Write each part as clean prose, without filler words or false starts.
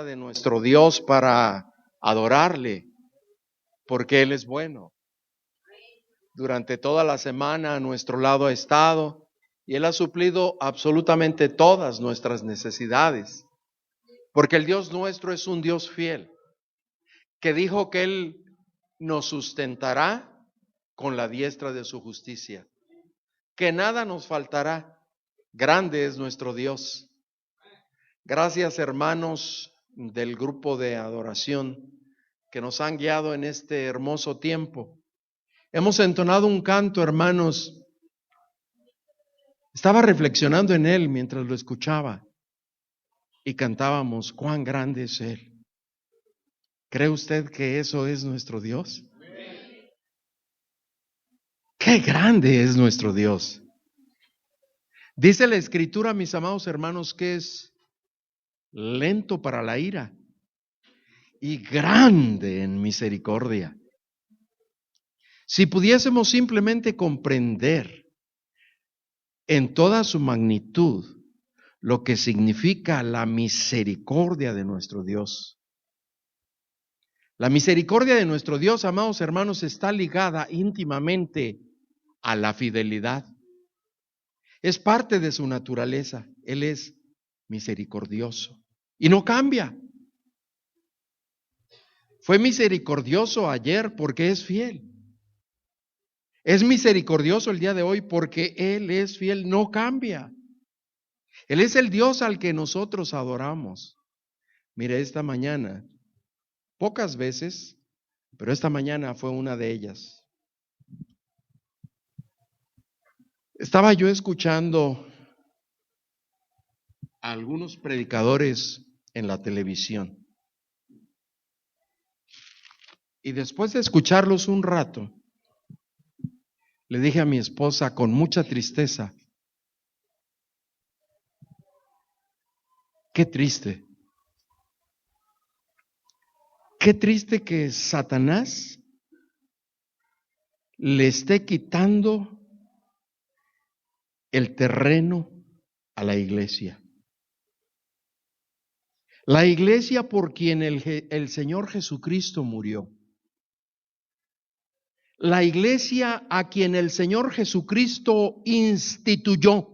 de nuestro Dios para adorarle, porque Él es bueno. Durante toda la semana a nuestro lado ha estado y Él ha suplido absolutamente todas nuestras necesidades, porque el Dios nuestro es un Dios fiel, que dijo que Él nos sustentará con la diestra de su justicia, que nada nos faltará. Grande es nuestro Dios. Gracias, hermanos del grupo de adoración que nos han guiado en este hermoso tiempo. Hemos entonado un canto, hermanos. Estaba reflexionando en él mientras lo escuchaba y cantábamos, cuán grande es Él. ¿Cree usted que eso es nuestro Dios? ¡Qué grande es nuestro Dios! Dice la Escritura, mis amados hermanos, que es lento para la ira y grande en misericordia. Si pudiésemos simplemente comprender en toda su magnitud lo que significa la misericordia de nuestro Dios. La misericordia de nuestro Dios, amados hermanos, está ligada íntimamente a la fidelidad. Es parte de su naturaleza. Él es misericordioso y no cambia. Fue misericordioso ayer porque es fiel. Es misericordioso el día de hoy porque Él es fiel, no cambia. Él es el Dios al que nosotros adoramos. Mire, esta mañana, pocas veces, pero esta mañana fue una de ellas. Estaba yo escuchando a algunos predicadores en la televisión. Y después de escucharlos un rato, le dije a mi esposa con mucha tristeza, qué triste que Satanás le esté quitando el terreno a la iglesia. La iglesia por quien el Señor Jesucristo murió. La iglesia a quien el Señor Jesucristo instituyó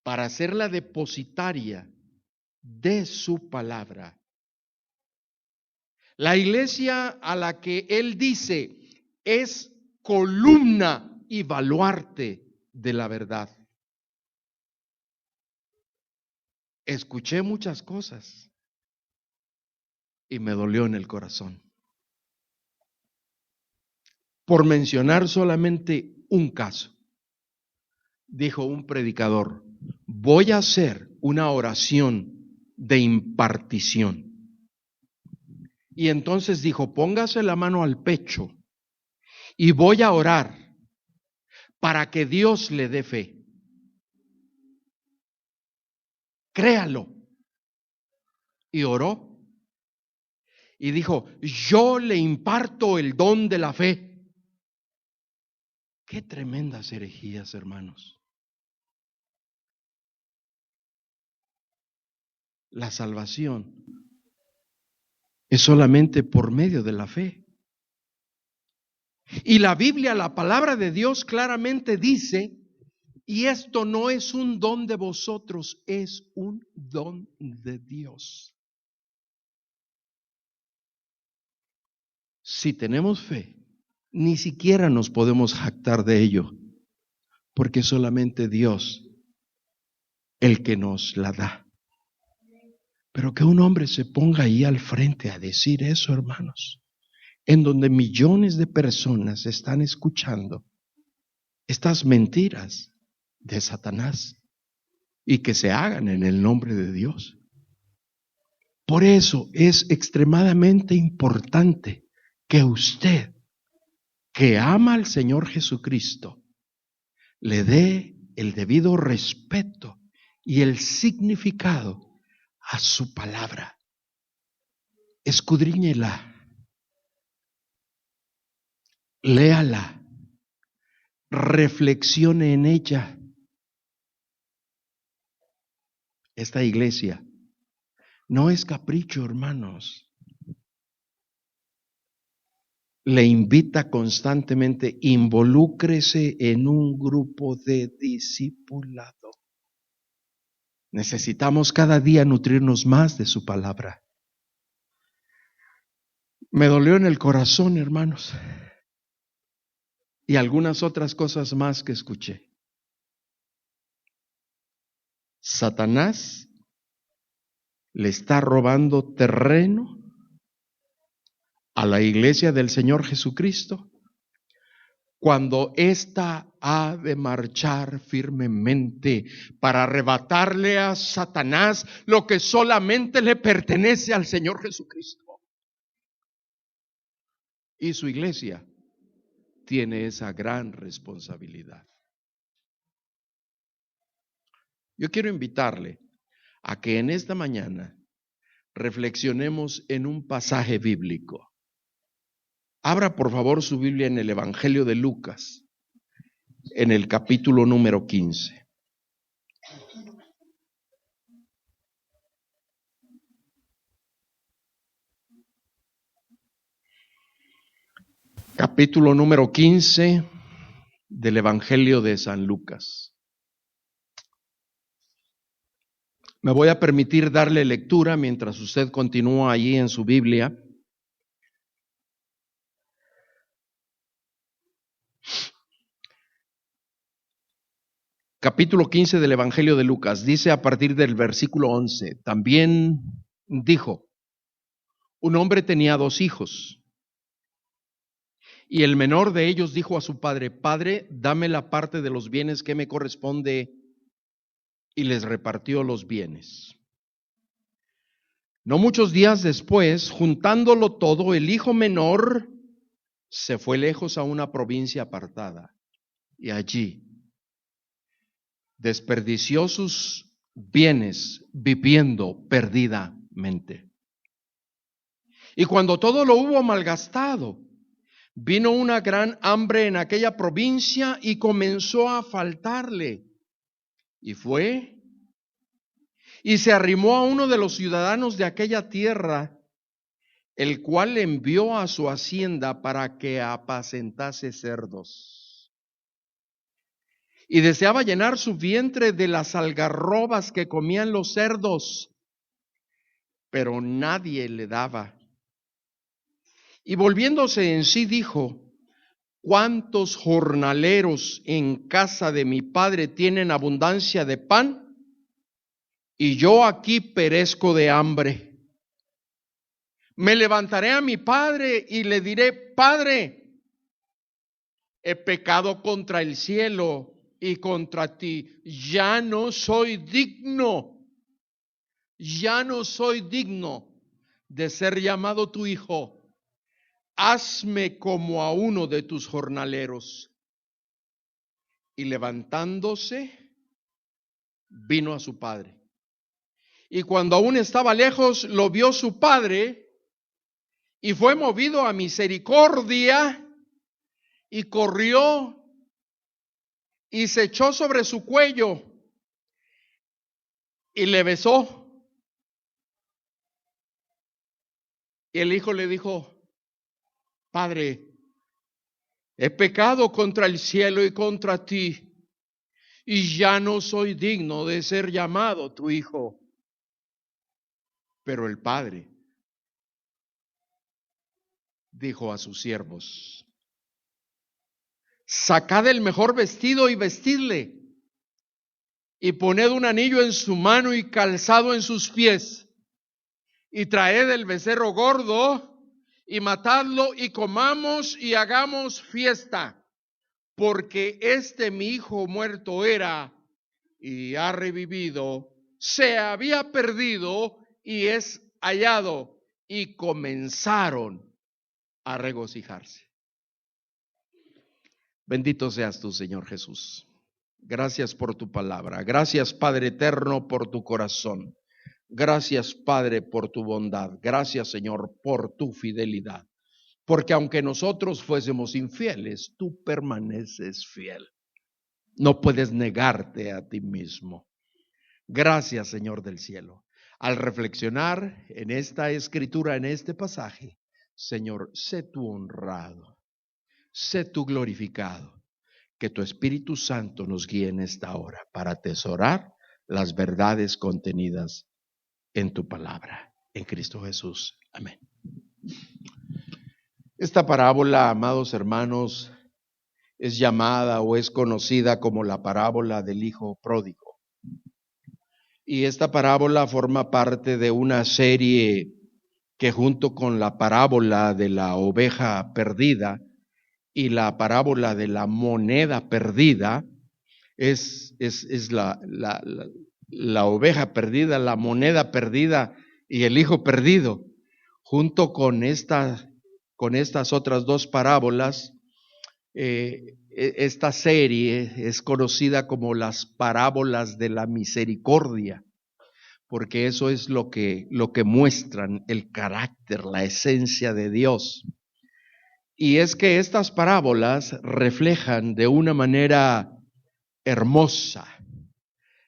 para ser la depositaria de su palabra. La iglesia a la que Él dice es columna y baluarte de la verdad. Escuché muchas cosas y me dolió en el corazón. Por mencionar solamente un caso, dijo un predicador, voy a hacer una oración de impartición. Y entonces dijo, póngase la mano al pecho y voy a orar para que Dios le dé fe. Créalo. Y oró. Y dijo, yo le imparto el don de la fe. Qué tremendas herejías, hermanos. La salvación es solamente por medio de la fe. Y la Biblia, la palabra de Dios claramente dice, y esto no es un don de vosotros, es un don de Dios. Si tenemos fe, ni siquiera nos podemos jactar de ello, porque es solamente Dios el que nos la da. Pero que un hombre se ponga ahí al frente a decir eso, hermanos, en donde millones de personas están escuchando estas mentiras de Satanás y que se hagan en el nombre de Dios. Por eso es extremadamente importante que usted, que ama al Señor Jesucristo, le dé el debido respeto y el significado a su palabra. Escudriñela, léala, reflexione en ella. Esta iglesia No es capricho, hermanos. Le invita constantemente, involúcrese en un grupo de discipulado. Necesitamos cada día nutrirnos más de su palabra. Me dolió en el corazón, hermanos, y algunas otras cosas más que escuché. Satanás le está robando terreno a la iglesia del Señor Jesucristo cuando ésta ha de marchar firmemente para arrebatarle a Satanás lo que solamente le pertenece al Señor Jesucristo. Y su iglesia tiene esa gran responsabilidad. Yo quiero invitarle a que en esta mañana reflexionemos en un pasaje bíblico. Abra por favor su Biblia en el Evangelio de Lucas, en el capítulo número 15. Capítulo número 15 del Evangelio de San Lucas. Me voy a permitir darle lectura mientras usted continúa allí en su Biblia. Capítulo 15 del Evangelio de Lucas, dice a partir del versículo 11, también dijo, un hombre tenía 2 hijos, y el menor de ellos dijo a su padre, Padre, dame la parte de los bienes que me corresponde, y les repartió los bienes. No muchos días después, juntándolo todo, el hijo menor se fue lejos a una provincia apartada, y allí desperdició sus bienes viviendo perdidamente. Y cuando todo lo hubo malgastado, vino una gran hambre en aquella provincia y comenzó a faltarle. Y fue y se arrimó a uno de los ciudadanos de aquella tierra, el cual le envió a su hacienda para que apacentase cerdos. Y deseaba llenar su vientre de las algarrobas que comían los cerdos, pero nadie le daba. Y volviéndose en sí dijo, ¿cuántos jornaleros en casa de mi padre tienen abundancia de pan? Y yo aquí perezco de hambre. Me levantaré a mi padre y le diré, Padre, he pecado contra el cielo y contra ti. Ya no soy digno de ser llamado tu hijo. Hazme como a uno de tus jornaleros. Y levantándose, vino a su padre. Y cuando aún estaba lejos, lo vio su padre, y fue movido a misericordia, y corrió, y se echó sobre su cuello, y le besó. Y el hijo le dijo, Padre, he pecado contra el cielo y contra ti, y ya no soy digno de ser llamado tu hijo. Pero el padre dijo a sus siervos, sacad el mejor vestido y vestidle, y poned un anillo en su mano y calzado en sus pies, y traed el becerro gordo, y matadlo, y comamos y hagamos fiesta, porque mi hijo muerto era, y ha revivido, se había perdido, y es hallado. Y comenzaron a regocijarse. Bendito seas tú, Señor Jesús. Gracias por tu palabra. Gracias, Padre eterno, por tu corazón. Gracias, Padre, por tu bondad. Gracias, Señor, por tu fidelidad. Porque aunque nosotros fuésemos infieles, tú permaneces fiel. No puedes negarte a ti mismo. Gracias, Señor del cielo. Al reflexionar en esta escritura, en este pasaje, Señor, sé tú honrado, sé tú glorificado, que tu Espíritu Santo nos guíe en esta hora para atesorar las verdades contenidas en tu palabra, en Cristo Jesús. Amén. Esta parábola, amados hermanos, es llamada o es conocida como la parábola del hijo pródigo. Y esta parábola forma parte de una serie que, junto con la parábola de la oveja perdida y la parábola de la moneda perdida, es la oveja perdida, la moneda perdida y el hijo perdido. Junto con estas otras dos parábolas, esta serie es conocida como las parábolas de la misericordia, porque eso es lo que muestran el carácter, la esencia de Dios. Y es que estas parábolas reflejan de una manera hermosa,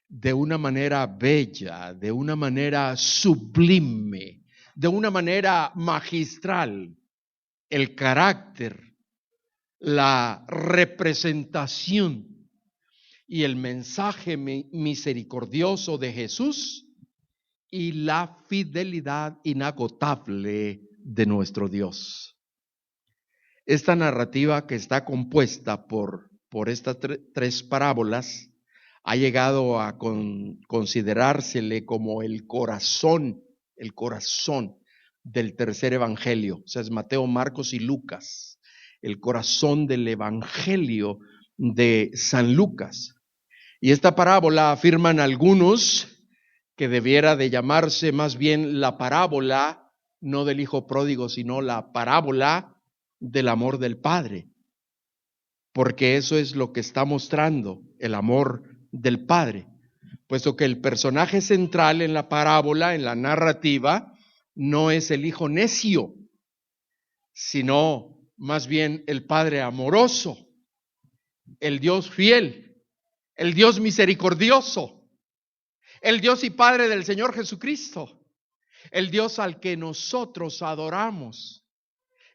de una manera bella, de una manera sublime, de una manera magistral, el carácter, la representación y el mensaje misericordioso de Jesús y la fidelidad inagotable de nuestro Dios. Esta narrativa, que está compuesta por estas tres parábolas, ha llegado a considerársele como el corazón del tercer evangelio. O sea, es Mateo, Marcos y Lucas, el corazón del evangelio de San Lucas. Y esta parábola, afirman algunos, que debiera de llamarse más bien la parábola, no del hijo pródigo, sino la parábola del amor del Padre, porque eso es lo que está mostrando, el amor del Padre, puesto que el personaje central en la parábola, en la narrativa, no es el hijo necio, sino más bien el Padre amoroso, el Dios fiel, el Dios misericordioso, el Dios y Padre del Señor Jesucristo, el Dios al que nosotros adoramos,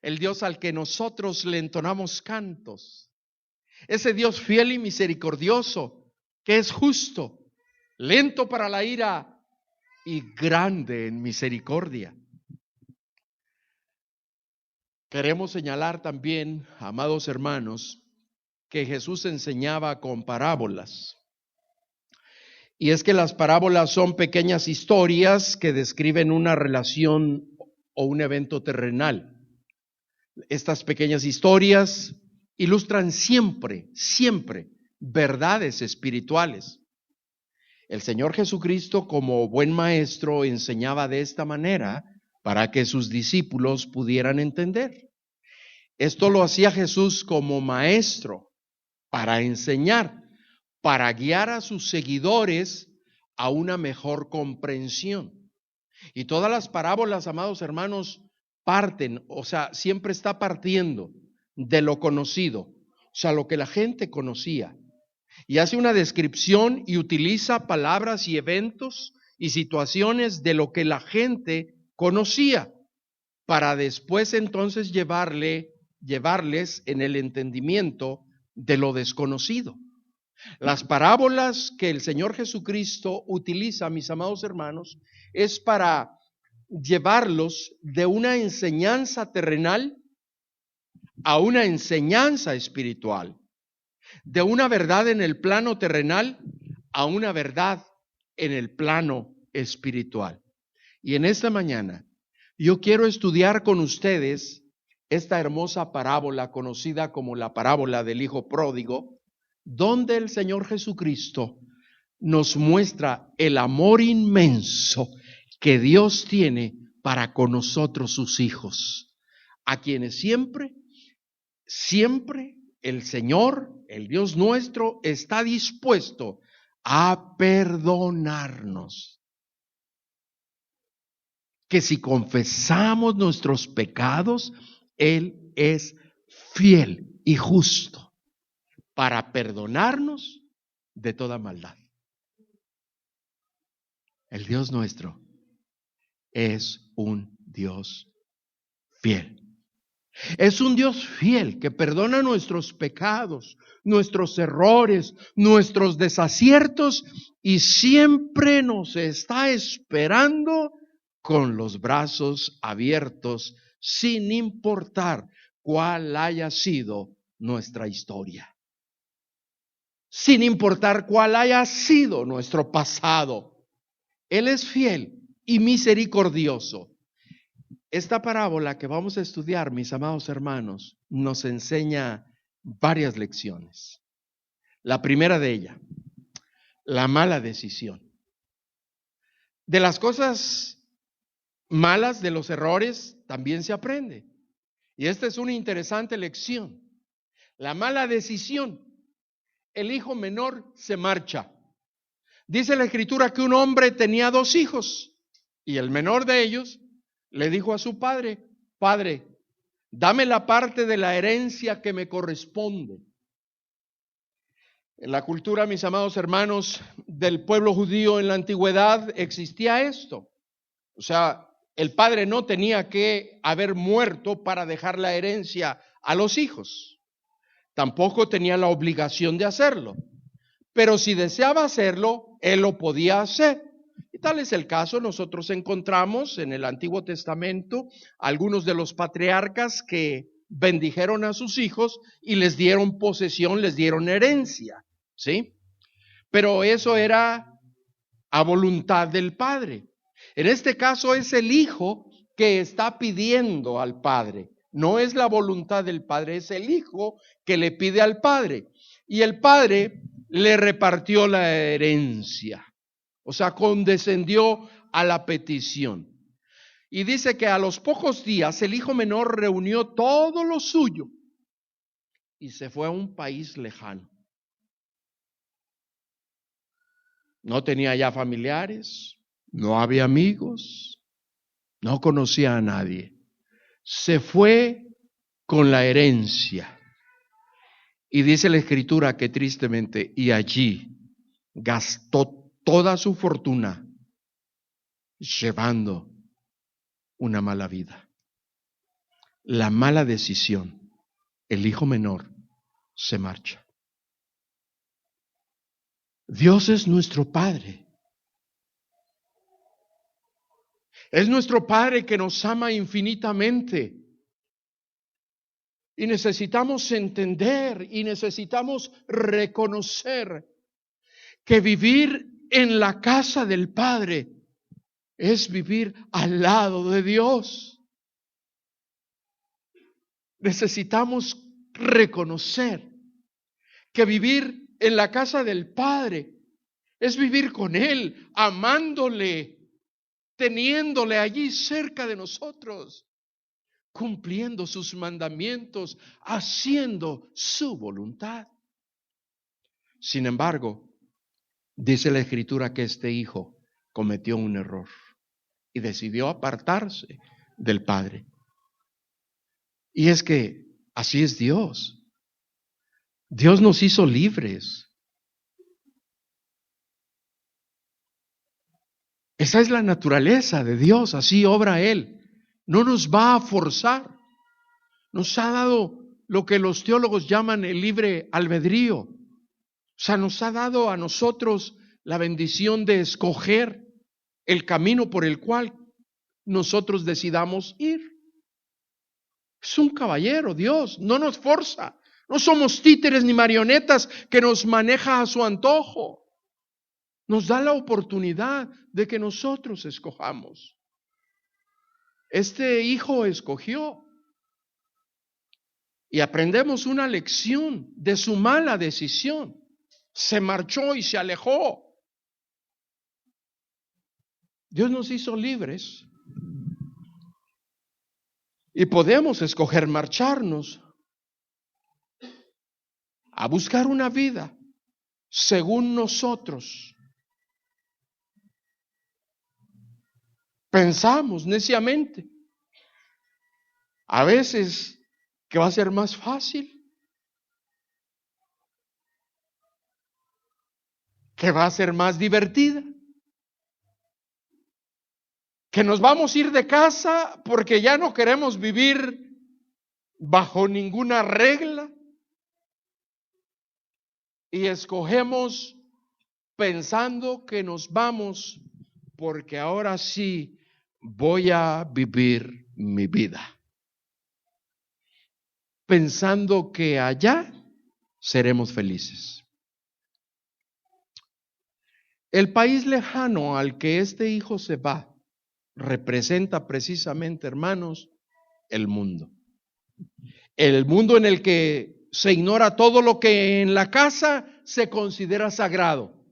el Dios al que nosotros le entonamos cantos, ese Dios fiel y misericordioso, que es justo, lento para la ira y grande en misericordia. Queremos señalar también, amados hermanos, que Jesús enseñaba con parábolas. Y es que las parábolas son pequeñas historias que describen una relación o un evento terrenal. Estas pequeñas historias ilustran siempre verdades espirituales. El Señor Jesucristo, como buen maestro, enseñaba de esta manera para que sus discípulos pudieran entender. Esto lo hacía Jesús como maestro, para enseñar, para guiar a sus seguidores a una mejor comprensión. Y todas las parábolas, amados hermanos, parten, o sea, siempre está partiendo de lo conocido, o sea, lo que la gente conocía. Y hace una descripción y utiliza palabras y eventos y situaciones de lo que la gente conocía, para después entonces llevarles en el entendimiento de lo desconocido. Las parábolas que el Señor Jesucristo utiliza, mis amados hermanos, es para llevarlos de una enseñanza terrenal a una enseñanza espiritual, de una verdad en el plano terrenal a una verdad en el plano espiritual. Y en esta mañana yo quiero estudiar con ustedes esta hermosa parábola conocida como la parábola del hijo pródigo, donde el Señor Jesucristo nos muestra el amor inmenso que Dios tiene para con nosotros, sus hijos, a quienes siempre el Señor, el Dios nuestro, está dispuesto a perdonarnos. Que si confesamos nuestros pecados, Él es fiel y justo para perdonarnos de toda maldad. El Dios nuestro es un Dios fiel. Es un Dios fiel que perdona nuestros pecados, nuestros errores, nuestros desaciertos y siempre nos está esperando con los brazos abiertos, sin importar cuál haya sido nuestra historia, sin importar cuál haya sido nuestro pasado. Él es fiel y misericordioso. Esta parábola que vamos a estudiar, mis amados hermanos, nos enseña varias lecciones. La primera de ellas, la mala decisión. De las cosas malas, de los errores, también se aprende. Y esta es una interesante lección. La mala decisión. El hijo menor se marcha. Dice la Escritura que un hombre tenía 2 hijos y el menor de ellos le dijo a su padre: Padre, dame la parte de la herencia que me corresponde. En la cultura, mis amados hermanos, del pueblo judío en la antigüedad existía esto. O sea, el padre no tenía que haber muerto para dejar la herencia a los hijos. Tampoco tenía la obligación de hacerlo. Pero si deseaba hacerlo, él lo podía hacer. Y tal es el caso. Nosotros encontramos en el Antiguo Testamento algunos de los patriarcas que bendijeron a sus hijos y les dieron posesión, les dieron herencia, ¿sí? Pero eso era a voluntad del padre. En este caso es el hijo que está pidiendo al padre. No es la voluntad del padre, es el hijo que le pide al padre. Y el padre le repartió la herencia. O sea, condescendió a la petición. Y dice que a los pocos días el hijo menor reunió todo lo suyo y se fue a un país lejano. No tenía ya familiares, no había amigos, no conocía a nadie. Se fue con la herencia. Y dice la Escritura que tristemente, y allí gastó toda su fortuna llevando una mala vida. La mala decisión. El hijo menor se marcha. Dios es nuestro Padre. Es nuestro Padre que nos ama infinitamente. Y necesitamos entender y necesitamos reconocer que vivir en la casa del Padre es vivir al lado de Dios. Necesitamos reconocer que vivir en la casa del Padre es vivir con Él, amándole, teniéndole allí cerca de nosotros, cumpliendo sus mandamientos, haciendo su voluntad. Sin embargo, dice la Escritura que este hijo cometió un error y decidió apartarse del Padre. Y es que así es Dios. Dios nos hizo libres. Esa es la naturaleza de Dios, así obra Él. No nos va a forzar. Nos ha dado lo que los teólogos llaman el libre albedrío. O sea, nos ha dado a nosotros la bendición de escoger el camino por el cual nosotros decidamos ir. Es un caballero, Dios, no nos forza. No somos títeres ni marionetas que nos maneja a su antojo. Nos da la oportunidad de que nosotros escojamos. Este hijo escogió y aprendemos una lección de su mala decisión. Se marchó y se alejó. Dios nos hizo libres y podemos escoger marcharnos a buscar una vida según nosotros pensamos neciamente. A veces que va a ser más fácil, que va a ser más divertida, que nos vamos a ir de casa porque ya no queremos vivir bajo ninguna regla y escogemos pensando que nos vamos porque ahora sí voy a vivir mi vida, pensando que allá seremos felices. El país lejano al que este hijo se va representa precisamente, hermanos, el mundo. El mundo en el que se ignora todo lo que en la casa se considera sagrado.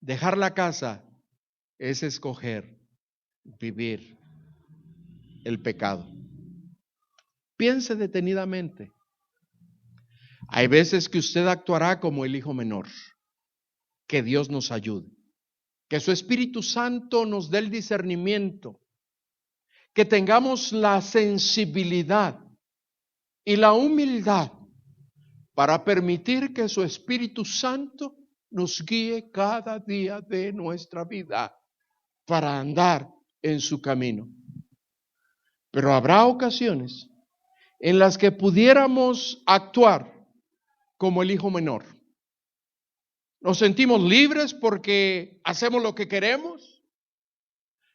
Dejar la casa es escoger vivir el pecado. Piense detenidamente. Hay veces que usted actuará como el hijo menor. Que Dios nos ayude. Que su Espíritu Santo nos dé el discernimiento. Que tengamos la sensibilidad y la humildad para permitir que su Espíritu Santo nos guíe cada día de nuestra vida para andar en su camino. Pero habrá ocasiones en las que pudiéramos actuar como el hijo menor. Nos sentimos libres porque hacemos lo que queremos.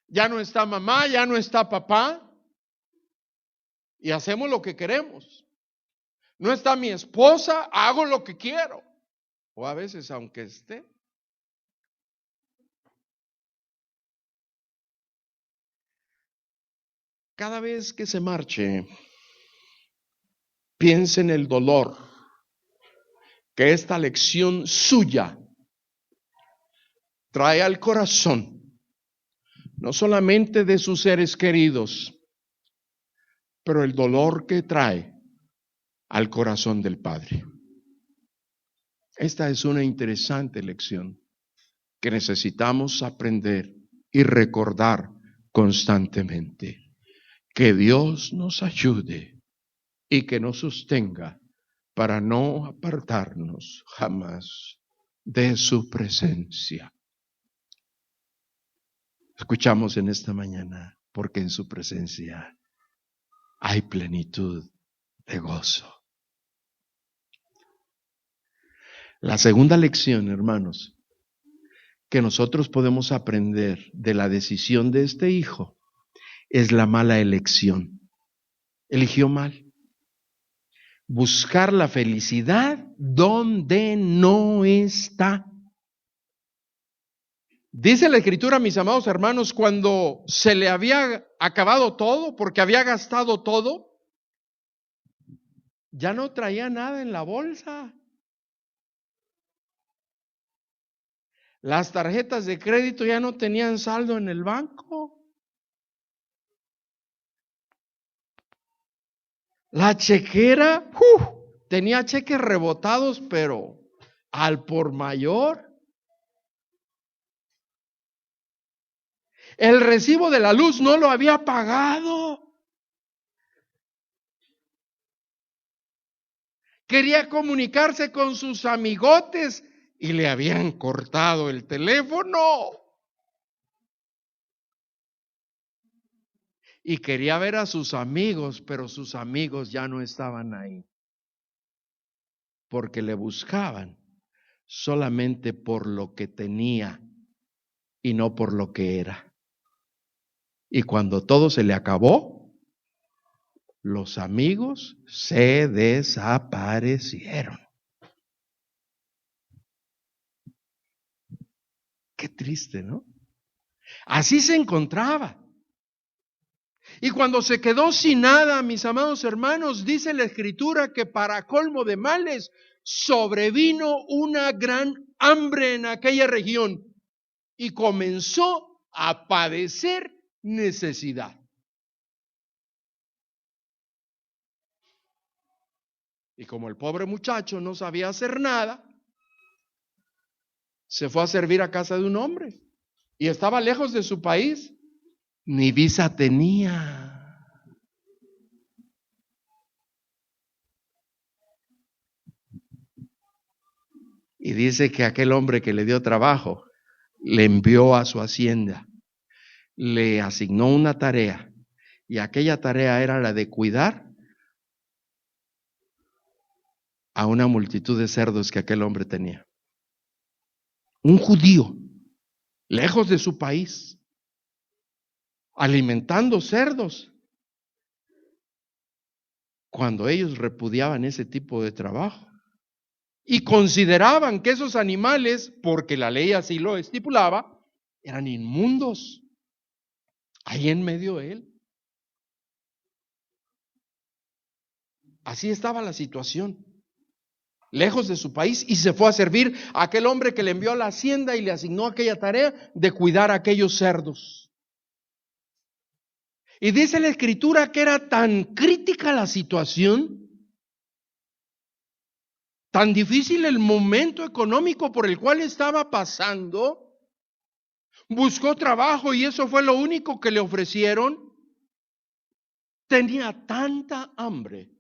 Ya no está mamá, ya no está papá. Y hacemos lo que queremos. No está mi esposa, hago lo que quiero. O a veces aunque esté. Cada vez que se marche, piense en el dolor que esta lección suya trae al corazón, no solamente de sus seres queridos, pero el dolor que trae al corazón del Padre. Esta es una interesante lección que necesitamos aprender y recordar constantemente. Que Dios nos ayude y que nos sostenga para no apartarnos jamás de su presencia. Escuchamos en esta mañana, porque en su presencia hay plenitud de gozo. La segunda lección, hermanos, que nosotros podemos aprender de la decisión de este hijo es la mala elección. Eligió mal. Buscar la felicidad donde no está. Dice la Escritura, mis amados hermanos, cuando se le había acabado todo, porque había gastado todo, ya no traía nada en la bolsa. Las tarjetas de crédito ya no tenían saldo en el banco. La chequera, tenía cheques rebotados, pero al por mayor. El recibo de la luz no lo había pagado. Quería comunicarse con sus amigotes y le habían cortado el teléfono. Y quería ver a sus amigos, pero sus amigos ya no estaban ahí. Porque le buscaban solamente por lo que tenía y no por lo que era. Y cuando todo se le acabó, los amigos se desaparecieron. Qué triste, ¿no? Así se encontraba. Y cuando se quedó sin nada, mis amados hermanos, dice la Escritura que para colmo de males sobrevino una gran hambre en aquella región y comenzó a padecer necesidad. Y como el pobre muchacho no sabía hacer nada, se fue a servir a casa de un hombre y estaba lejos de su país. Ni visa tenía. Y dice que aquel hombre que le dio trabajo le envió a su hacienda le asignó una tarea, y aquella tarea era la de cuidar a una multitud de cerdos que aquel hombre tenía. Un judío, lejos de su país, alimentando cerdos, cuando ellos repudiaban ese tipo de trabajo y consideraban que esos animales, porque la ley así lo estipulaba, eran inmundos. Ahí en medio de él. Así estaba la situación, lejos de su país, y se fue a servir a aquel hombre que le envió a la hacienda y le asignó aquella tarea de cuidar a aquellos cerdos. Y dice la Escritura que era tan crítica la situación, tan difícil el momento económico por el cual estaba pasando. Buscó trabajo y eso fue lo único que le ofrecieron. Tenía tanta hambre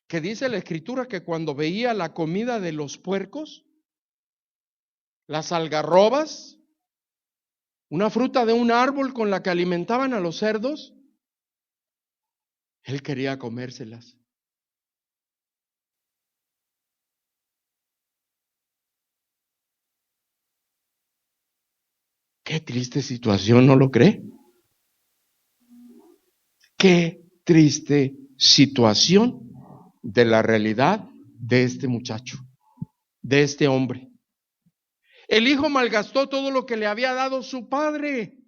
que dice la Escritura que cuando veía la comida de los puercos, las algarrobas, una fruta de un árbol con la que alimentaban a los cerdos, él quería comérselas. Qué triste situación, ¿no lo cree? Qué triste situación de la realidad de este muchacho, de este hombre. El hijo malgastó todo lo que le había dado su padre.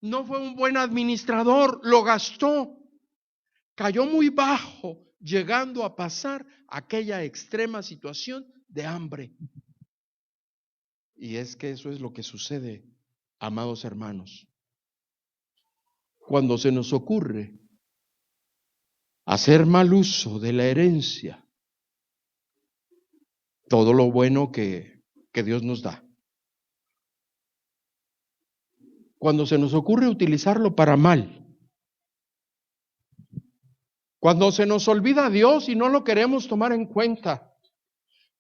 No fue un buen administrador, lo gastó. Cayó muy bajo, llegando a pasar aquella extrema situación de hambre. Y es que eso es lo que sucede, amados hermanos. Cuando se nos ocurre hacer mal uso de la herencia, todo lo bueno que Dios nos da. Cuando se nos ocurre utilizarlo para mal, cuando se nos olvida a Dios y no lo queremos tomar en cuenta,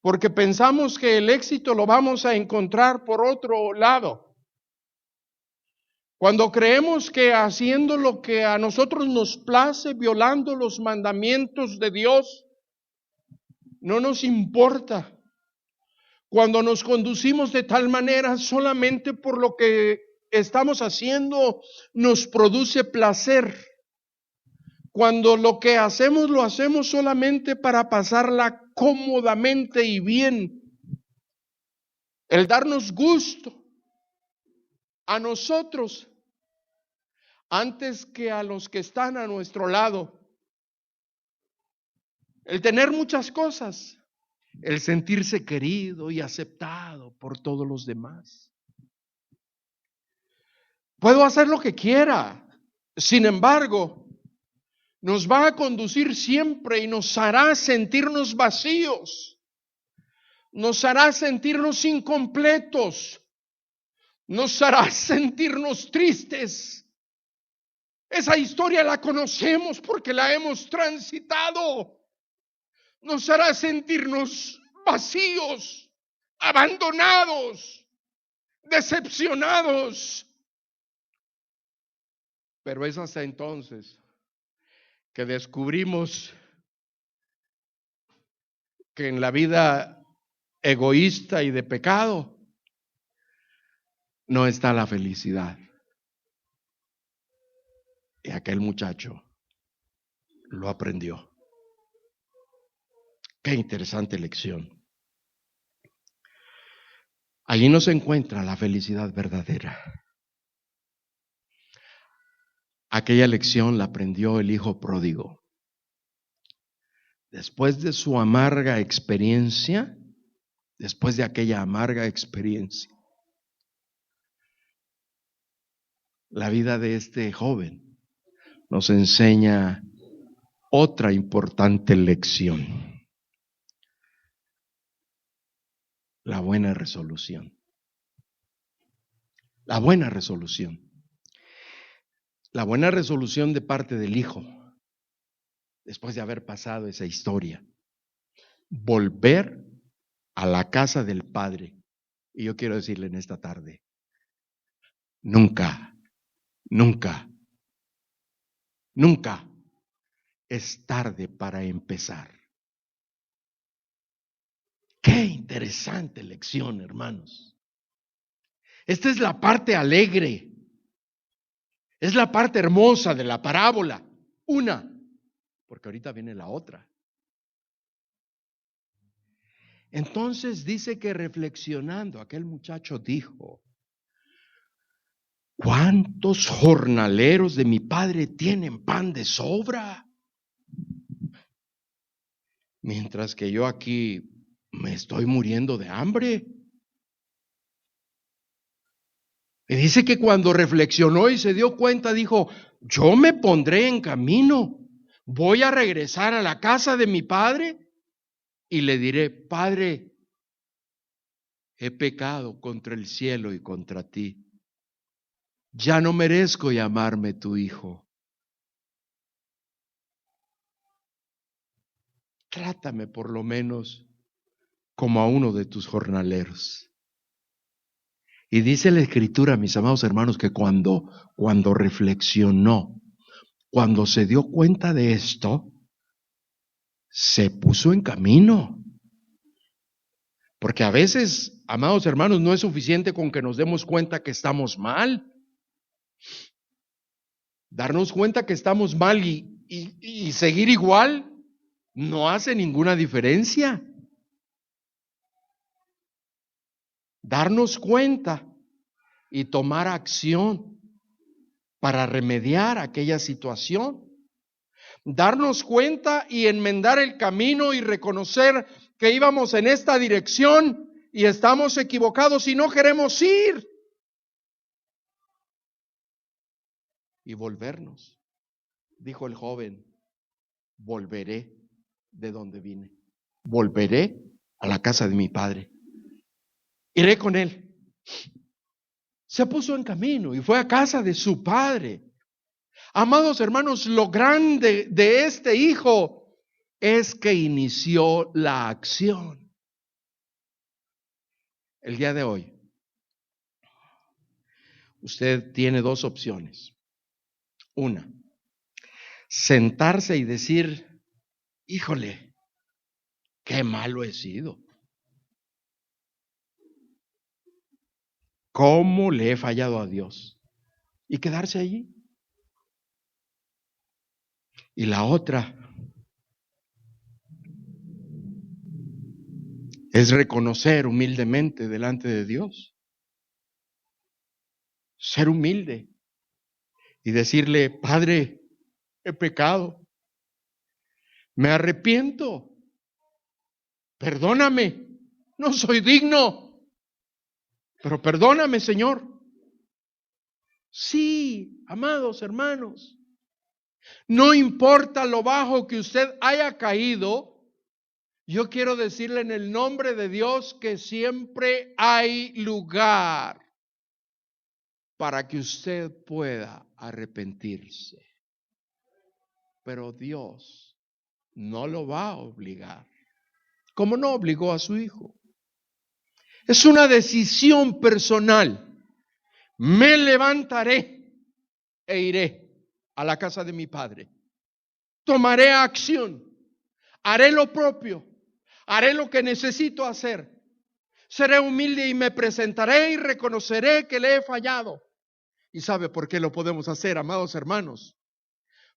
porque pensamos que el éxito lo vamos a encontrar por otro lado. Cuando creemos que haciendo lo que a nosotros nos place, violando los mandamientos de Dios, no nos importa. Cuando nos conducimos de tal manera solamente por lo que estamos haciendo nos produce placer. Cuando lo que hacemos lo hacemos solamente para pasarla cómodamente y bien. El darnos gusto a nosotros antes que a los que están a nuestro lado. El tener muchas cosas, el sentirse querido y aceptado por todos los demás. Puedo hacer lo que quiera, sin embargo, nos va a conducir siempre y nos hará sentirnos vacíos, nos hará sentirnos incompletos, nos hará sentirnos tristes. Esa historia la conocemos porque la hemos transitado. Nos hará sentirnos vacíos, abandonados, decepcionados. Pero es hasta entonces que descubrimos que en la vida egoísta y de pecado no está la felicidad. Y aquel muchacho lo aprendió. Qué interesante lección. Allí no se encuentra la felicidad verdadera. Aquella lección la aprendió el hijo pródigo. Después de su amarga experiencia, después de aquella amarga experiencia, la vida de este joven nos enseña otra importante lección. La buena resolución. La buena resolución. La buena resolución de parte del hijo, después de haber pasado esa historia. Volver a la casa del padre. Y yo quiero decirle en esta tarde, nunca Nunca, nunca es tarde para empezar. Qué interesante lección, hermanos. Esta es la parte alegre. Es la parte hermosa de la parábola. Una, porque ahorita viene la otra. Entonces dice que reflexionando, aquel muchacho dijo: ¿cuántos jornaleros de mi padre tienen pan de sobra? Mientras que yo aquí me estoy muriendo de hambre. Y dice que cuando reflexionó y se dio cuenta, dijo: yo me pondré en camino, voy a regresar a la casa de mi padre y le diré: Padre, he pecado contra el cielo y contra ti. Ya no merezco llamarme tu hijo. Trátame por lo menos como a uno de tus jornaleros. Y dice la Escritura, mis amados hermanos, que cuando reflexionó, cuando se dio cuenta de esto, se puso en camino. Porque a veces, amados hermanos, no es suficiente con que nos demos cuenta que estamos mal. Darnos cuenta que estamos mal y seguir igual no hace ninguna diferencia. Darnos cuenta y tomar acción para remediar aquella situación. Darnos cuenta y enmendar el camino y reconocer que íbamos en esta dirección y estamos equivocados y no queremos ir. Y volvernos. Dijo el joven: volveré de donde vine. Volveré a la casa de mi padre. Iré con él. Se puso en camino y fue a casa de su padre. Amados hermanos, lo grande de este hijo es que inició la acción. El día de hoy, usted tiene dos opciones. Una, sentarse y decir: híjole, qué malo he sido. ¿Cómo le he fallado a Dios? Y quedarse allí. Y la otra es reconocer humildemente delante de Dios. Ser humilde y decirle: Padre, he pecado. Me arrepiento. Perdóname. No soy digno. Pero perdóname, Señor. Sí, amados hermanos. No importa lo bajo que usted haya caído, yo quiero decirle en el nombre de Dios que siempre hay lugar para que usted pueda arrepentirse. Pero Dios no lo va a obligar, como no obligó a su hijo. Es una decisión personal. Me levantaré e iré a la casa de mi padre. Tomaré acción. Haré lo propio. Haré lo que necesito hacer. Seré humilde y me presentaré y reconoceré que le he fallado. ¿Y sabe por qué lo podemos hacer, amados hermanos?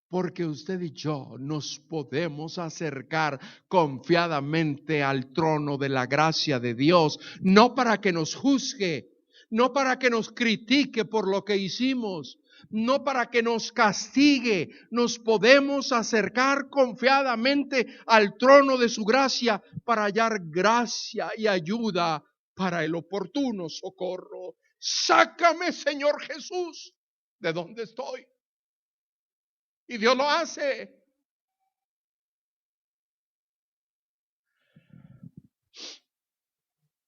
Porque usted y yo nos podemos acercar confiadamente al trono de la gracia de Dios, no para que nos juzgue, no para que nos critique por lo que hicimos, no para que nos castigue. Nos podemos acercar confiadamente al trono de su gracia para hallar gracia y ayuda para el oportuno socorro. Sácame, Señor Jesús, de donde estoy. Y Dios lo hace.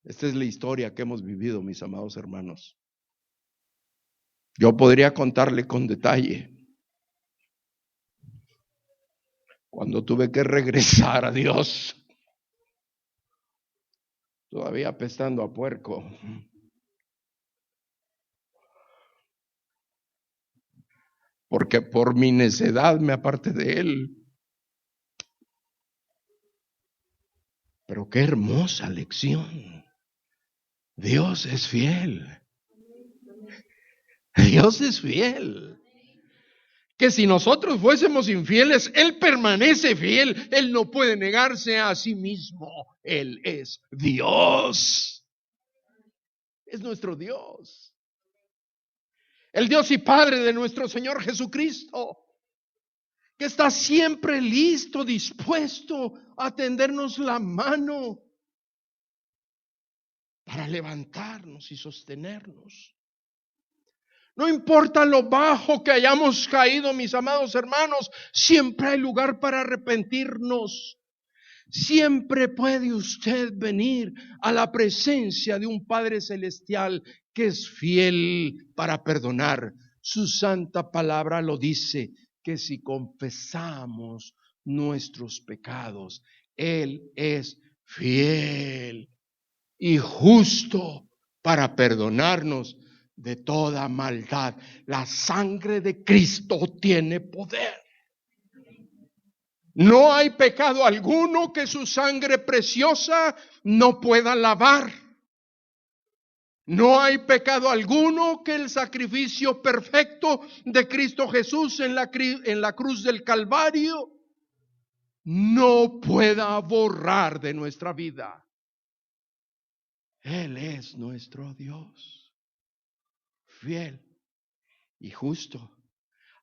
Esta es la historia que hemos vivido, mis amados hermanos. Yo podría contarle con detalle cuando tuve que regresar a Dios, todavía apestando a puerco. porque por mi necedad me aparté de Él. Pero qué hermosa lección. Dios es fiel. Dios es fiel. Que si nosotros fuésemos infieles, Él permanece fiel. Él no puede negarse a sí mismo. Él es Dios. Es nuestro Dios. El Dios y Padre de nuestro Señor Jesucristo, que está siempre listo, dispuesto a tendernos la mano para levantarnos y sostenernos. No importa lo bajo que hayamos caído, mis amados hermanos, siempre hay lugar para arrepentirnos. Siempre puede usted venir a la presencia de un Padre Celestial que es fiel para perdonar. Su santa palabra lo dice, que si confesamos nuestros pecados, Él es fiel y justo para perdonarnos de toda maldad. La sangre de Cristo tiene poder. No hay pecado alguno que su sangre preciosa no pueda lavar. No hay pecado alguno que el sacrificio perfecto de Cristo Jesús en la cruz del Calvario no pueda borrar de nuestra vida. Él es nuestro Dios, fiel y justo.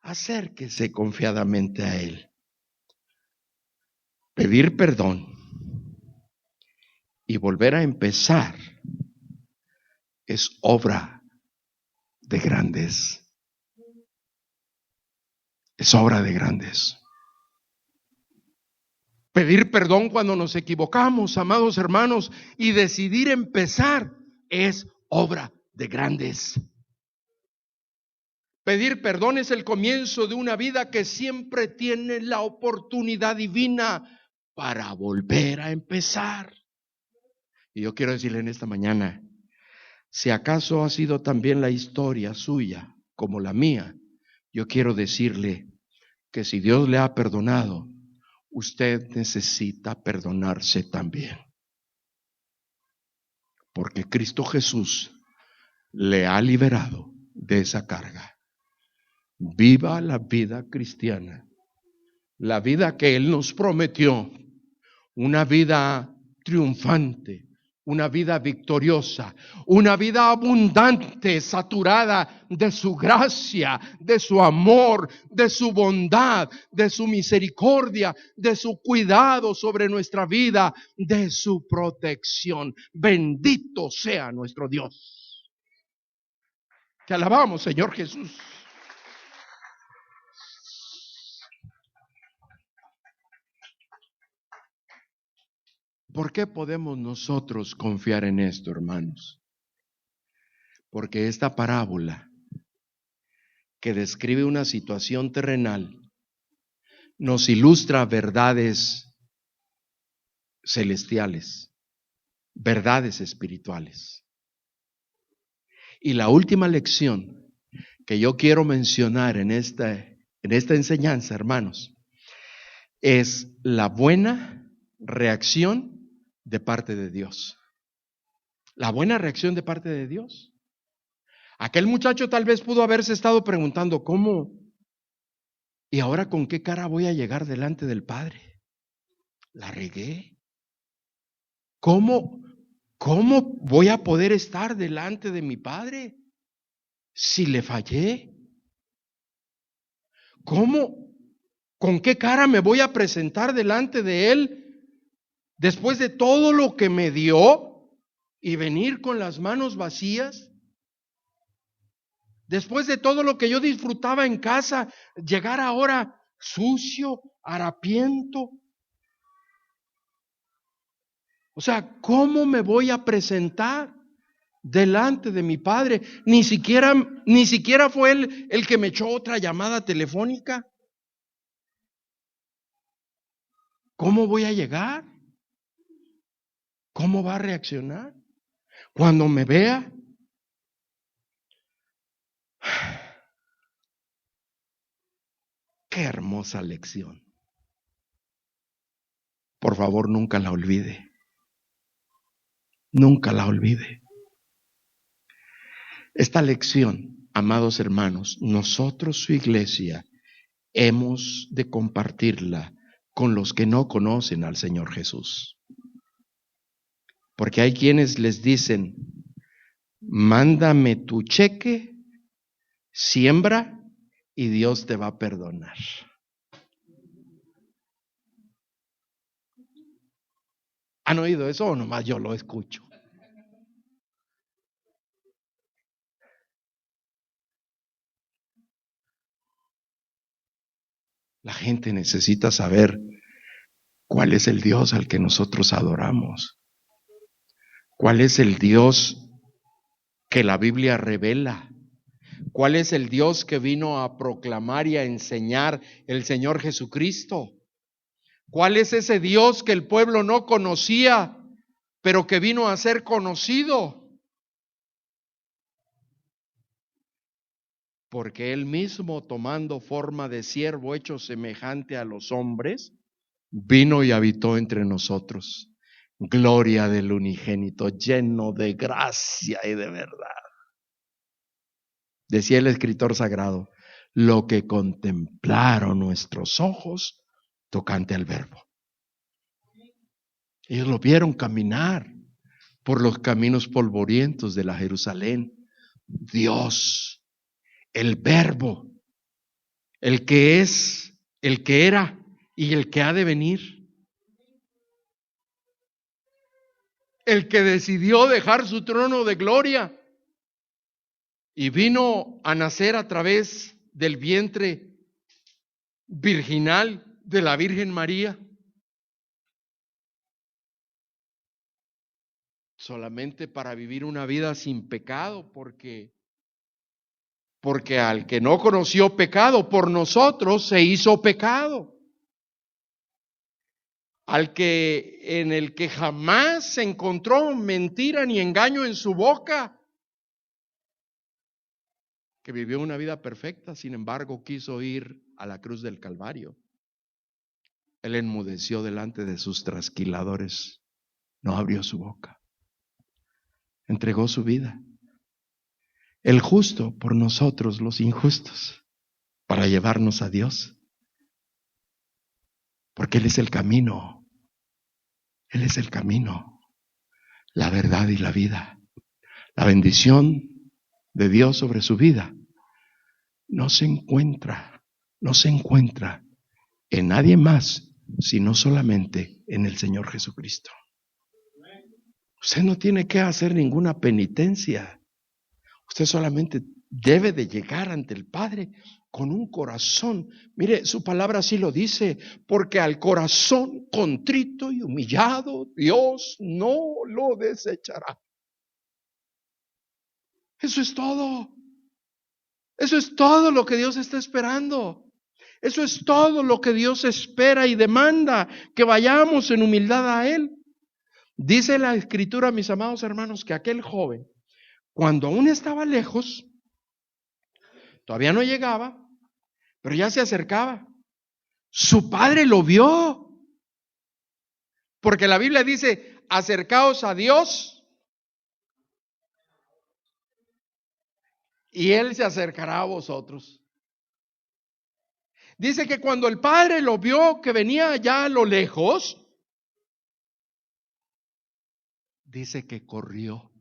Acérquese confiadamente a Él. Pedir perdón y volver a empezar es obra de grandes. Es obra de grandes. Pedir perdón cuando nos equivocamos, amados hermanos, y decidir empezar es obra de grandes. Pedir perdón es el comienzo de una vida que siempre tiene la oportunidad divina para volver a empezar. Y yo quiero decirle en esta mañana, si acaso ha sido también la historia suya como la mía, yo quiero decirle que si Dios le ha perdonado, usted necesita perdonarse también. Porque Cristo Jesús le ha liberado de esa carga. Viva la vida cristiana, la vida que Él nos prometió, una vida triunfante, una vida victoriosa, una vida abundante, saturada de su gracia, de su amor, de su bondad, de su misericordia, de su cuidado sobre nuestra vida, de su protección. Bendito sea nuestro Dios. Te alabamos, Señor Jesús. ¿Por qué podemos nosotros confiar en esto, hermanos? Porque esta parábola que describe una situación terrenal nos ilustra verdades celestiales, verdades espirituales. Y la última lección que yo quiero mencionar en esta enseñanza, hermanos, es la buena reacción de parte de Dios. La buena reacción de parte de Dios. Aquel muchacho tal vez pudo haberse estado preguntando, ¿cómo? ¿Y ahora con qué cara voy a llegar delante del Padre? ¿La regué? ¿Cómo voy a poder estar delante de mi Padre si le fallé? ¿Con qué cara me voy a presentar delante de Él después de todo lo que me dio y venir con las manos vacías? Después de todo lo que yo disfrutaba en casa, llegar ahora sucio, harapiento. O sea, ¿cómo me voy a presentar delante de mi Padre? Ni siquiera fue él el que me echó otra llamada telefónica. ¿Cómo voy a llegar? ¿Cómo va a reaccionar? Cuando me vea. Qué hermosa lección. Por favor, nunca la olvide. Nunca la olvide. Esta lección, amados hermanos, nosotros, su iglesia, hemos de compartirla con los que no conocen al Señor Jesús. Porque hay quienes les dicen, mándame tu cheque, siembra y Dios te va a perdonar. ¿Han oído eso o nomás yo lo escucho? La gente necesita saber cuál es el Dios al que nosotros adoramos. ¿Cuál es el Dios que la Biblia revela? ¿Cuál es el Dios que vino a proclamar y a enseñar el Señor Jesucristo? ¿Cuál es ese Dios que el pueblo no conocía, pero que vino a ser conocido? Porque Él mismo, tomando forma de siervo hecho semejante a los hombres, vino y habitó entre nosotros. Gloria del unigénito, lleno de gracia y de verdad. Decía el escritor sagrado, lo que contemplaron nuestros ojos tocante al Verbo. Ellos lo vieron caminar por los caminos polvorientos de la Jerusalén. Dios, el Verbo, el que es, el que era y el que ha de venir. El que decidió dejar su trono de gloria y vino a nacer a través del vientre virginal de la Virgen María. Solamente para vivir una vida sin pecado, porque al que no conoció pecado por nosotros se hizo pecado. Al que en el que jamás se encontró mentira ni engaño en su boca, que vivió una vida perfecta, sin embargo quiso ir a la cruz del Calvario. Él enmudeció delante de sus trasquiladores, no abrió su boca, entregó su vida. El justo por nosotros los injustos, para llevarnos a Dios. Porque Él es el camino. Él es el camino, la verdad y la vida. La bendición de Dios sobre su vida no se encuentra en nadie más, sino solamente en el Señor Jesucristo. Usted no tiene que hacer ninguna penitencia. Usted solamente debe de llegar ante el Padre con un corazón. Mire, su palabra así lo dice, porque al corazón contrito y humillado, Dios no lo desechará. Eso es todo. Eso es todo lo que Dios está esperando. Eso es todo lo que Dios espera y demanda, que vayamos en humildad a Él. Dice la Escritura, mis amados hermanos, que aquel joven, cuando aún estaba lejos, todavía no llegaba, pero ya se acercaba. Su padre lo vio. Porque la Biblia dice, acercaos a Dios y Él se acercará a vosotros. Dice que cuando el padre lo vio que venía allá a lo lejos, dice que corrió.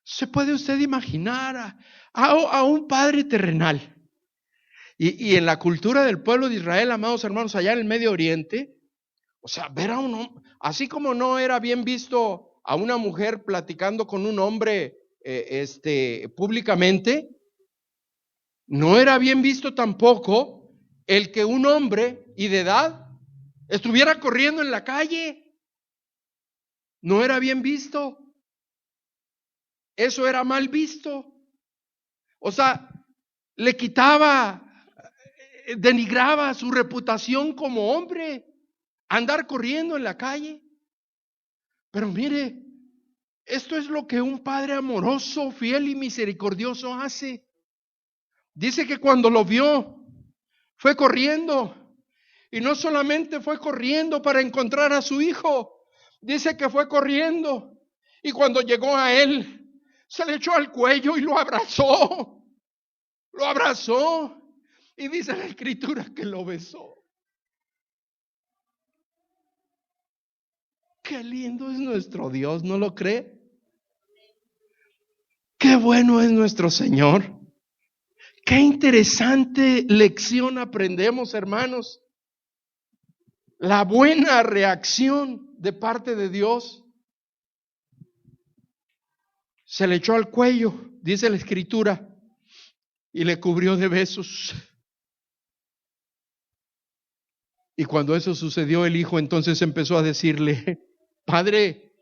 ¿Se puede usted imaginar a un padre terrenal? Y en la cultura del pueblo de Israel, amados hermanos, allá en el Medio Oriente, o sea, ver a un hombre, así como no era bien visto a una mujer platicando con un hombre públicamente, no era bien visto tampoco el que un hombre y de edad estuviera corriendo en la calle. No era bien visto. Eso era mal visto. O sea, le quitaba, denigraba su reputación como hombre, andar corriendo en la calle. Pero mire, esto es lo que un padre amoroso, fiel y misericordioso hace. Dice que cuando lo vio, fue corriendo. Y no solamente fue corriendo para encontrar a su hijo, dice que fue corriendo. Y cuando llegó a él, se le echó al cuello y lo abrazó. Lo abrazó. Y dice la escritura que lo besó. Qué lindo es nuestro Dios, ¿no lo cree? Qué bueno es nuestro Señor. Qué interesante lección aprendemos, hermanos. La buena reacción de parte de Dios. Se le echó al cuello, dice la escritura, y le cubrió de besos. Y cuando eso sucedió, el hijo entonces empezó a decirle: Padre,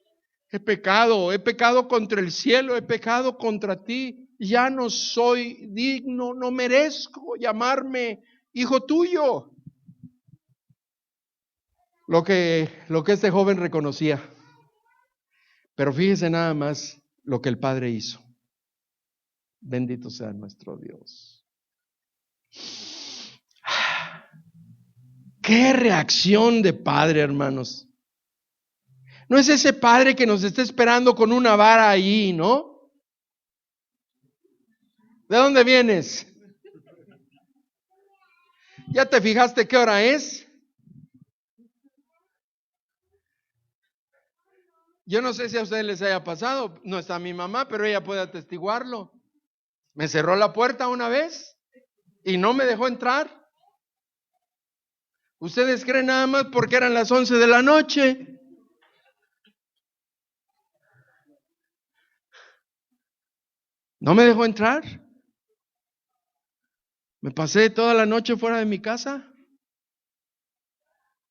he pecado contra el cielo, he pecado contra ti, ya no soy digno, no merezco llamarme hijo tuyo. Lo que este joven reconocía. Pero fíjese nada más lo que el padre hizo. Bendito sea nuestro Dios. Qué reacción de padre, hermanos. No es ese padre que nos está esperando con una vara ahí, ¿no? ¿De dónde vienes? ¿Ya te fijaste qué hora es? Yo no sé si a ustedes les haya pasado, no está mi mamá, pero ella puede atestiguarlo. Me cerró la puerta una vez y no me dejó entrar. ¿Ustedes creen nada más porque eran las 11 de la noche? No me dejó entrar. Me pasé toda la noche fuera de mi casa.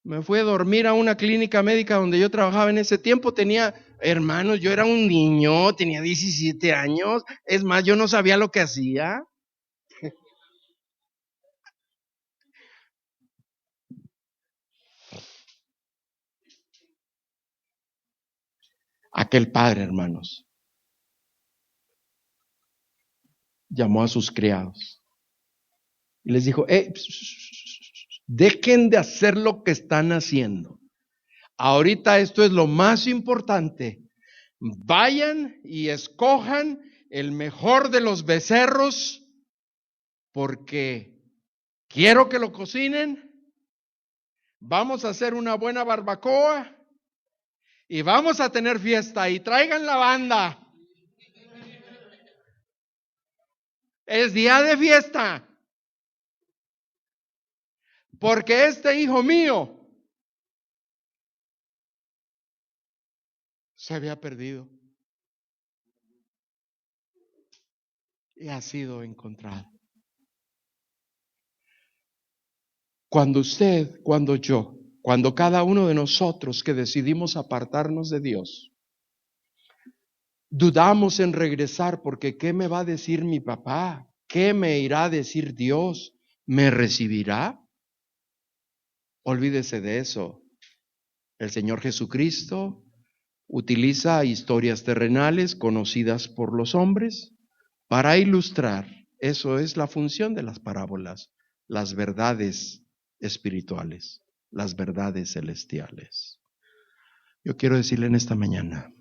Me fui a dormir a una clínica médica donde yo trabajaba en ese tiempo. Tenía hermanos, yo era un niño, tenía 17 años. Es más, yo no sabía lo que hacía. Aquel padre, hermanos, llamó a sus criados y les dijo: dejen de hacer lo que están haciendo. Ahorita esto es lo más importante. Vayan y escojan el mejor de los becerros, porque quiero que lo cocinen. Vamos a hacer una buena barbacoa y vamos a tener fiesta, y traigan la banda. Es día de fiesta, porque este hijo mío se había perdido y ha sido encontrado. Cuando usted, cuando yo, cuando cada uno de nosotros que decidimos apartarnos de Dios, dudamos en regresar porque ¿qué me va a decir mi papá? ¿Qué me irá a decir Dios? ¿Me recibirá? Olvídese de eso. El Señor Jesucristo utiliza historias terrenales conocidas por los hombres para ilustrar. Eso es la función de las parábolas, las verdades espirituales, las verdades celestiales. Yo quiero decirle en esta mañana,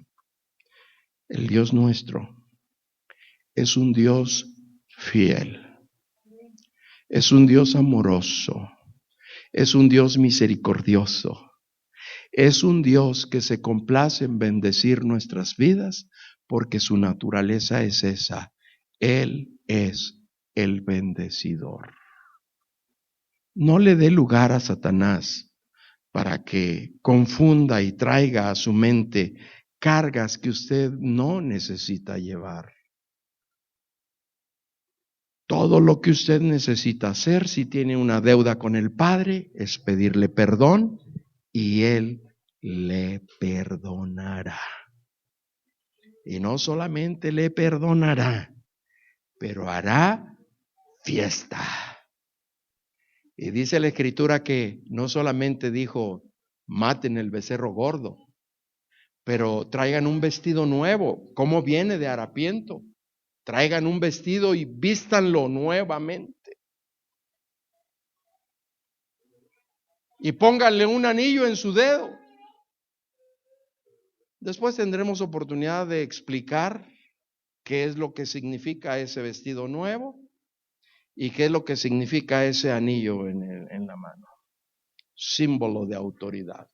el Dios nuestro es un Dios fiel, es un Dios amoroso, es un Dios misericordioso, es un Dios que se complace en bendecir nuestras vidas porque su naturaleza es esa. Él es el bendecidor. No le dé lugar a Satanás para que confunda y traiga a su mente cargas que usted no necesita llevar. Todo lo que usted necesita hacer si tiene una deuda con el Padre es pedirle perdón y Él le perdonará. Y no solamente le perdonará, pero hará fiesta. Y dice la Escritura que no solamente dijo, maten el becerro gordo, pero traigan un vestido nuevo. ¿Cómo viene de harapiento? Traigan un vestido y vístanlo nuevamente. Y pónganle un anillo en su dedo. Después tendremos oportunidad de explicar qué es lo que significa ese vestido nuevo y qué es lo que significa ese anillo en la mano. Símbolo de autoridad.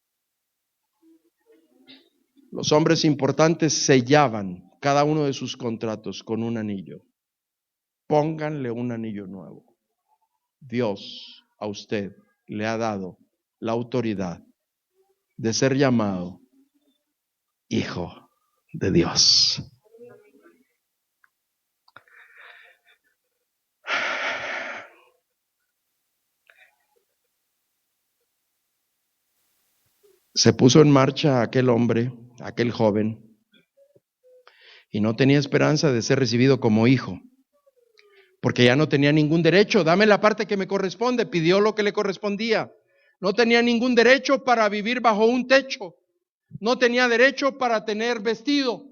Los hombres importantes sellaban cada uno de sus contratos con un anillo. Pónganle un anillo nuevo. Dios a usted le ha dado la autoridad de ser llamado hijo de Dios. Se puso en marcha aquel hombre, aquel joven, y no tenía esperanza de ser recibido como hijo, porque ya no tenía ningún derecho. Dame la parte que me corresponde. Pidió lo que le correspondía. No tenía ningún derecho para vivir bajo un techo. No tenía derecho para tener vestido.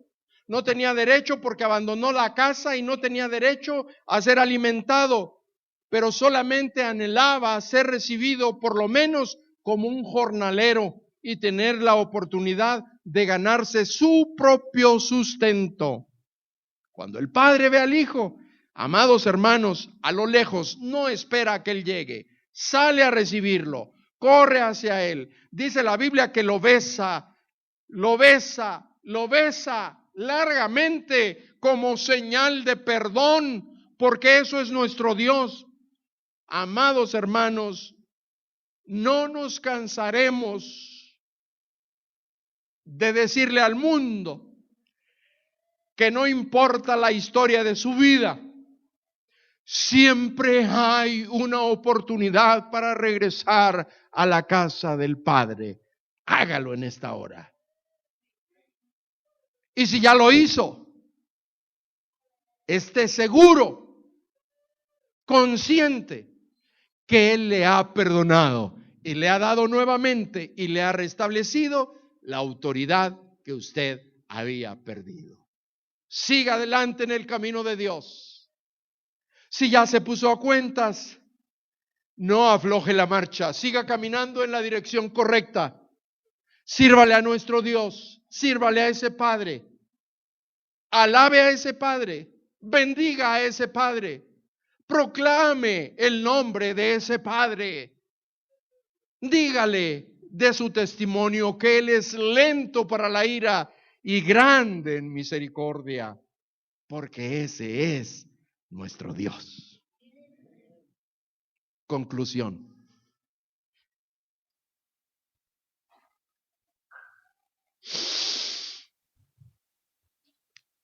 No tenía derecho porque abandonó la casa y no tenía derecho a ser alimentado. Pero solamente anhelaba ser recibido por lo menos como un jornalero y tener la oportunidad de ganarse su propio sustento. Cuando el padre ve al hijo, amados hermanos, a lo lejos, no espera a que él llegue, sale a recibirlo, corre hacia él. Dice la Biblia que lo besa largamente como señal de perdón, porque eso es nuestro Dios. Amados hermanos, no nos cansaremos de decirle al mundo que no importa la historia de su vida, siempre hay una oportunidad para regresar a la casa del Padre. Hágalo en esta hora. Y si ya lo hizo, esté seguro, consciente, que Él le ha perdonado y le ha dado nuevamente y le ha restablecido la autoridad que usted había perdido. Siga adelante en el camino de Dios. Si ya se puso a cuentas, no afloje la marcha, siga caminando en la dirección correcta. Sírvale a nuestro Dios, sírvale a ese Padre, alabe a ese Padre, bendiga a ese Padre, proclame el nombre de ese Padre. Dígale de su testimonio que Él es lento para la ira y grande en misericordia, porque ese es nuestro Dios. Conclusión.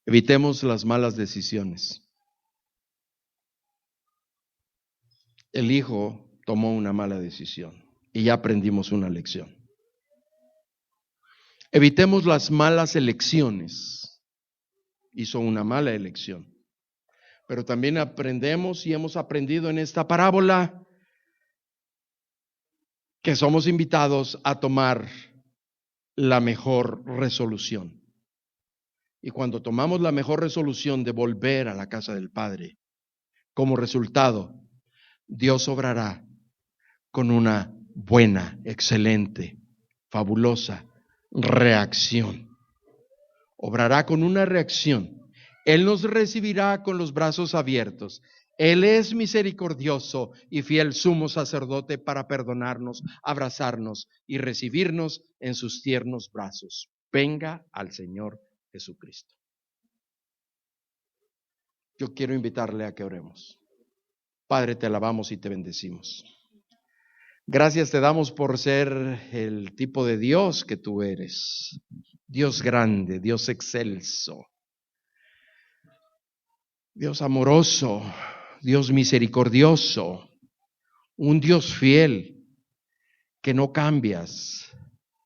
Evitemos las malas decisiones. El hijo tomó una mala decisión y ya aprendimos una lección. Evitemos las malas elecciones. Hizo una mala elección. Pero también aprendemos y hemos aprendido en esta parábola que somos invitados a tomar la mejor resolución. Y cuando tomamos la mejor resolución de volver a la casa del Padre, como resultado, Dios obrará con una buena, excelente, fabulosa reacción. Obrará con una reacción. Él nos recibirá con los brazos abiertos. Él es misericordioso y fiel sumo sacerdote para perdonarnos, abrazarnos y recibirnos en sus tiernos brazos. Venga al Señor Jesucristo. Yo quiero invitarle a que oremos. Padre, te alabamos y te bendecimos. Gracias te damos por ser el tipo de Dios que tú eres. Dios grande, Dios excelso, Dios amoroso, Dios misericordioso, un Dios fiel que no cambias.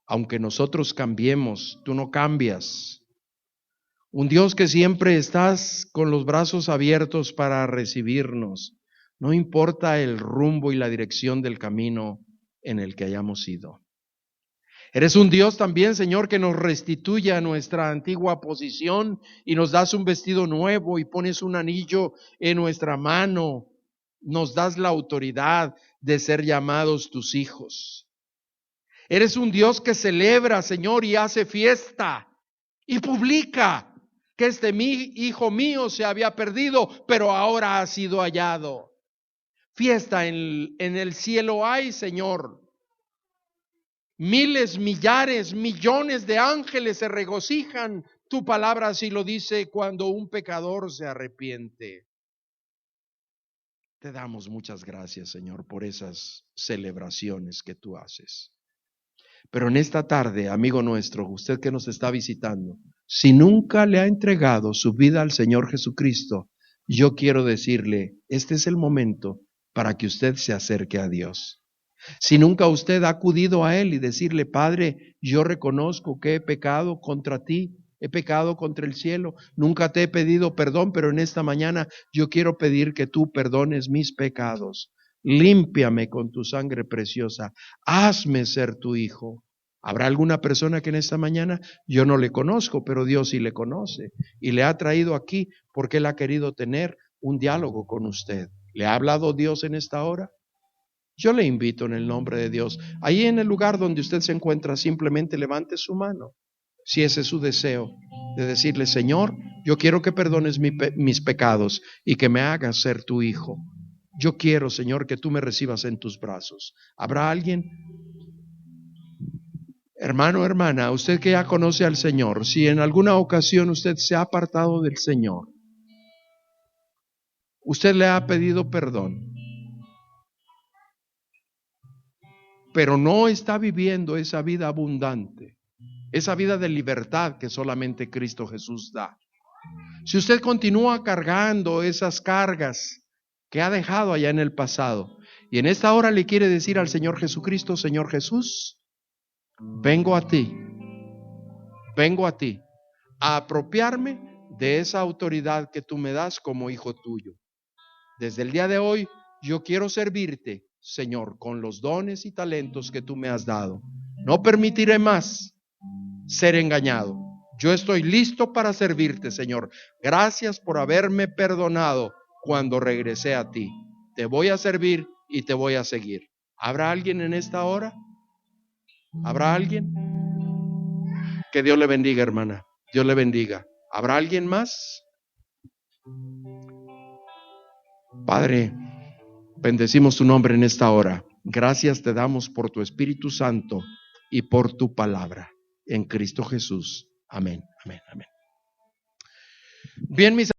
Aunque nosotros cambiemos, tú no cambias. Un Dios que siempre estás con los brazos abiertos para recibirnos. No importa el rumbo y la dirección del camino en el que hayamos ido. Eres un Dios también, Señor, que nos restituye a nuestra antigua posición y nos das un vestido nuevo y pones un anillo en nuestra mano. Nos das la autoridad de ser llamados tus hijos. Eres un Dios que celebra, Señor, y hace fiesta y publica que hijo mío se había perdido, pero ahora ha sido hallado. Fiesta en el cielo hay, Señor. Miles, millares, millones de ángeles se regocijan. Tu palabra así lo dice cuando un pecador se arrepiente. Te damos muchas gracias, Señor, por esas celebraciones que tú haces. Pero en esta tarde, amigo nuestro, usted que nos está visitando, si nunca le ha entregado su vida al Señor Jesucristo, yo quiero decirle, este es el momento para que usted se acerque a Dios. Si nunca usted ha acudido a Él y decirle, Padre, yo reconozco que he pecado contra ti, he pecado contra el cielo, nunca te he pedido perdón, pero en esta mañana yo quiero pedir que tú perdones mis pecados. Límpiame con tu sangre preciosa, hazme ser tu hijo. ¿Habrá alguna persona que en esta mañana yo no le conozco, pero Dios sí le conoce y le ha traído aquí porque Él ha querido tener un diálogo con usted? ¿Le ha hablado Dios en esta hora? Yo le invito en el nombre de Dios, ahí en el lugar donde usted se encuentra, simplemente levante su mano, si ese es su deseo, de decirle, Señor, yo quiero que perdones mis pecados y que me hagas ser tu hijo. Yo quiero, Señor, que tú me recibas en tus brazos. ¿Habrá alguien? Hermano, hermana, usted que ya conoce al Señor, si en alguna ocasión usted se ha apartado del Señor, usted le ha pedido perdón, pero no está viviendo esa vida abundante, esa vida de libertad que solamente Cristo Jesús da. Si usted continúa cargando esas cargas que ha dejado allá en el pasado, y en esta hora le quiere decir al Señor Jesucristo, Señor Jesús, vengo a ti a apropiarme de esa autoridad que tú me das como hijo tuyo. Desde el día de hoy yo quiero servirte, Señor, con los dones y talentos que tú me has dado. No permitiré más ser engañado. Yo estoy listo para servirte, Señor. Gracias por haberme perdonado cuando regresé a ti. Te voy a servir y te voy a seguir. ¿Habrá alguien en esta hora? ¿Habrá alguien? Que Dios le bendiga, hermana. Dios le bendiga. ¿Habrá alguien más? Padre, bendecimos tu nombre en esta hora. Gracias te damos por tu Espíritu Santo y por tu palabra. En Cristo Jesús. Amén, amén, amén. Bien, mis